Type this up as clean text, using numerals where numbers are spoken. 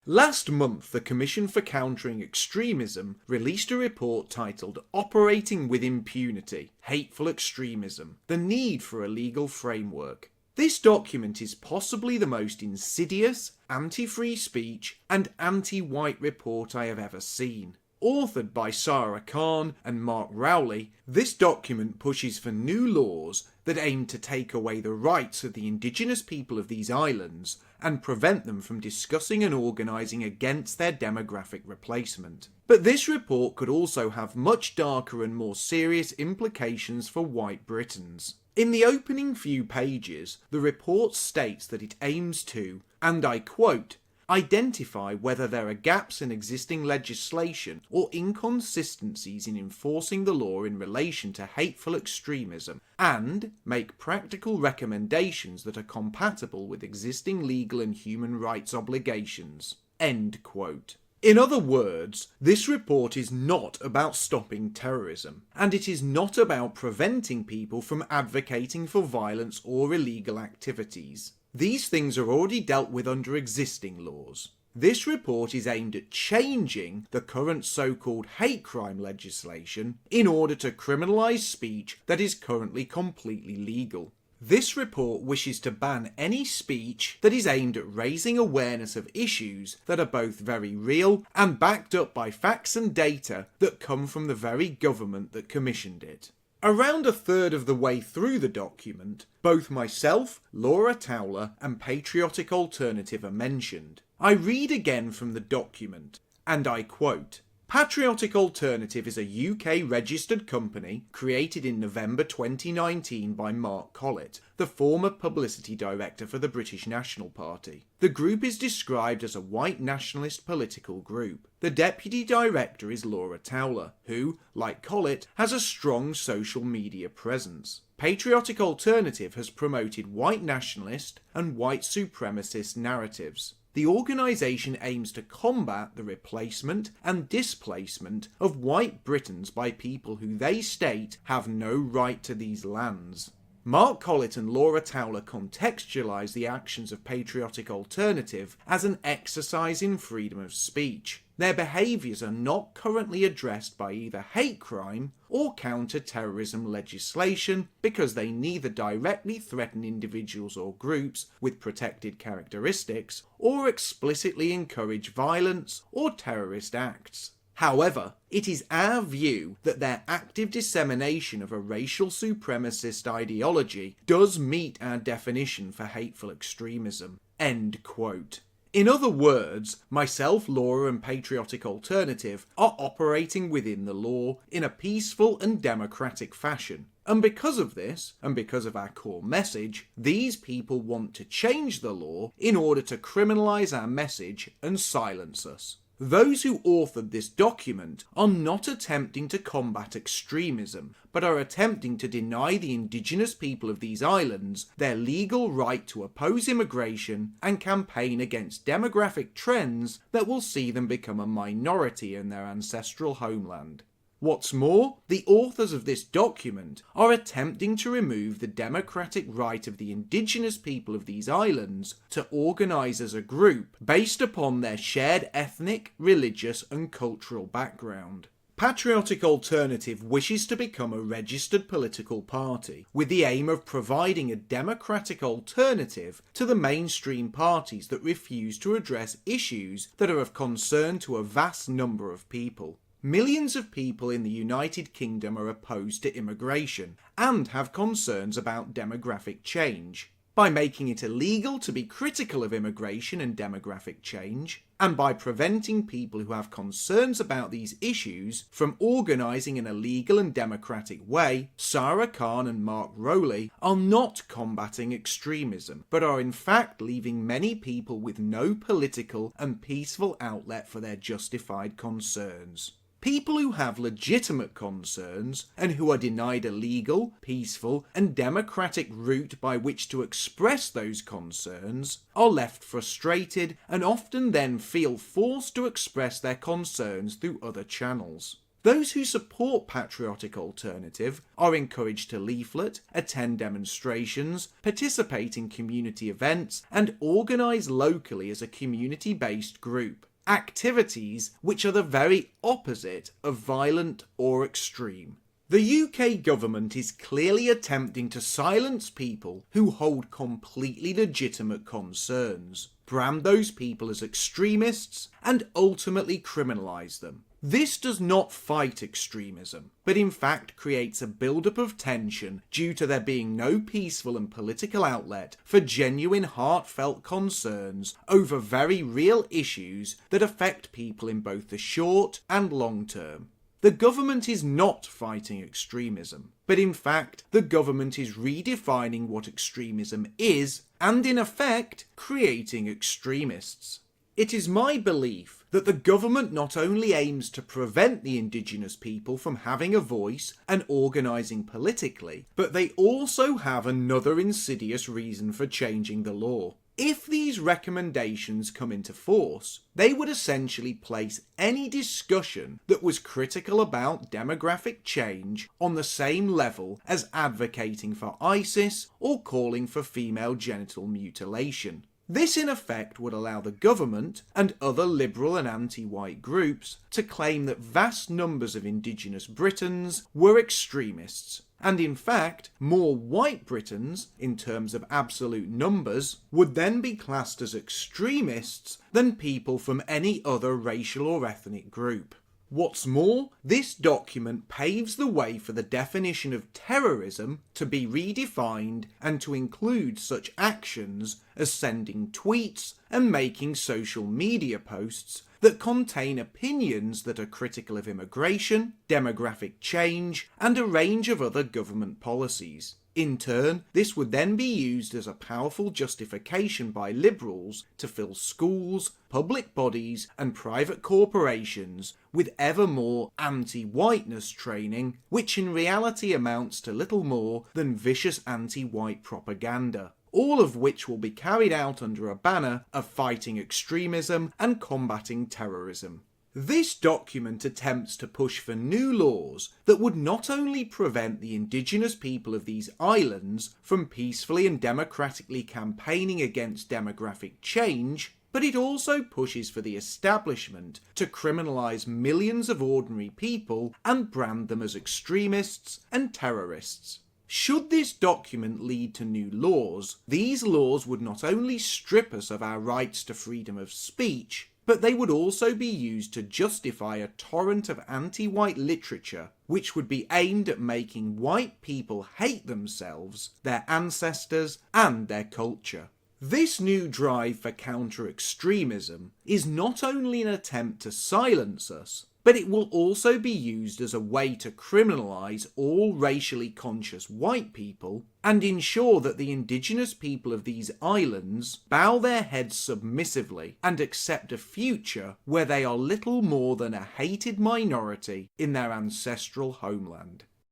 Last month, the Commission for Countering Extremism released a report titled Operating with Impunity, Hateful Extremism, The Need for a Legal Framework. This document is possibly the most insidious, anti-free speech and anti-white report I have ever seen. Authored by Sarah Khan and Mark Rowley, this document pushes for new laws that aim to take away the rights of the indigenous people of these islands and prevent them from discussing and organising against their demographic replacement. But this report could also have much darker and more serious implications for white Britons. In the opening few pages, the report states that it aims to, and I quote, identify whether there are gaps in existing legislation or inconsistencies in enforcing the law in relation to hateful extremism, and make practical recommendations that are compatible with existing legal and human rights obligations. End quote. In other words, this report is not about stopping terrorism, and it is not about preventing people from advocating for violence or illegal activities. These things are already dealt with under existing laws. This report is aimed at changing the current so-called hate crime legislation in order to criminalise speech that is currently completely legal. This report wishes to ban any speech that is aimed at raising awareness of issues that are both very real and backed up by facts and data that come from the very government that commissioned it. Around a third of the way through the document, both myself, Laura Towler, and Patriotic Alternative are mentioned. I read again from the document, and I quote, Patriotic Alternative is a UK registered company created in November 2019 by Mark Collett, the former publicity director for the British National Party. The group is described as a white nationalist political group. The deputy director is Laura Towler, who, like Collett, has a strong social media presence. Patriotic Alternative has promoted white nationalist and white supremacist narratives. The organisation aims to combat the replacement and displacement of white Britons by people who they state have no right to these lands. Mark Collett and Laura Towler contextualise the actions of Patriotic Alternative as an exercise in freedom of speech. Their behaviours are not currently addressed by either hate crime or counter-terrorism legislation because they neither directly threaten individuals or groups with protected characteristics or explicitly encourage violence or terrorist acts. However, it is our view that their active dissemination of a racial supremacist ideology does meet our definition for hateful extremism. End quote. In other words, myself, Laura and Patriotic Alternative are operating within the law in a peaceful and democratic fashion. And because of this, and because of our core message, these people want to change the law in order to criminalise our message and silence us. Those who authored this document are not attempting to combat extremism, but are attempting to deny the indigenous people of these islands their legal right to oppose immigration and campaign against demographic trends that will see them become a minority in their ancestral homeland. What's more, the authors of this document are attempting to remove the democratic right of the indigenous people of these islands to organise as a group based upon their shared ethnic, religious and cultural background. Patriotic Alternative wishes to become a registered political party with the aim of providing a democratic alternative to the mainstream parties that refuse to address issues that are of concern to a vast number of people. Millions of people in the United Kingdom are opposed to immigration and have concerns about demographic change. By making it illegal to be critical of immigration and demographic change, and by preventing people who have concerns about these issues from organising in a legal and democratic way, Sarah Khan and Mark Rowley are not combating extremism, but are in fact leaving many people with no political and peaceful outlet for their justified concerns. People who have legitimate concerns and who are denied a legal, peaceful and democratic route by which to express those concerns are left frustrated and often then feel forced to express their concerns through other channels. Those who support Patriotic Alternative are encouraged to leaflet, attend demonstrations, participate in community events, and organise locally as a community-based group. Activities which are the very opposite of violent or extreme. The UK government is clearly attempting to silence people who hold completely legitimate concerns, brand those people as extremists, and ultimately criminalise them. This does not fight extremism, but in fact creates a build-up of tension due to there being no peaceful and political outlet for genuine heartfelt concerns over very real issues that affect people in both the short and long term. The government is not fighting extremism, but in fact the government is redefining what extremism is and in effect creating extremists. It is my belief that the government not only aims to prevent the indigenous people from having a voice and organising politically, but they also have another insidious reason for changing the law. If these recommendations come into force, they would essentially place any discussion that was critical about demographic change on the same level as advocating for ISIS or calling for female genital mutilation. This in effect would allow the government and other liberal and anti-white groups to claim that vast numbers of indigenous Britons were extremists, and in fact more white Britons, in terms of absolute numbers, would then be classed as extremists than people from any other racial or ethnic group. What's more, this document paves the way for the definition of terrorism to be redefined and to include such actions as sending tweets and making social media posts that contain opinions that are critical of immigration, demographic change, and a range of other government policies. In turn, this would then be used as a powerful justification by liberals to fill schools, public bodies, and private corporations with ever more anti-whiteness training, which in reality amounts to little more than vicious anti-white propaganda, all of which will be carried out under a banner of fighting extremism and combating terrorism. This document attempts to push for new laws that would not only prevent the indigenous people of these islands from peacefully and democratically campaigning against demographic change, but it also pushes for the establishment to criminalise millions of ordinary people and brand them as extremists and terrorists. Should this document lead to new laws, these laws would not only strip us of our rights to freedom of speech, but they would also be used to justify a torrent of anti-white literature which would be aimed at making white people hate themselves, their ancestors, and their culture. This new drive for counter-extremism is not only an attempt to silence us, but it will also be used as a way to criminalise all racially conscious white people and ensure that the indigenous people of these islands bow their heads submissively and accept a future where they are little more than a hated minority in their ancestral homeland.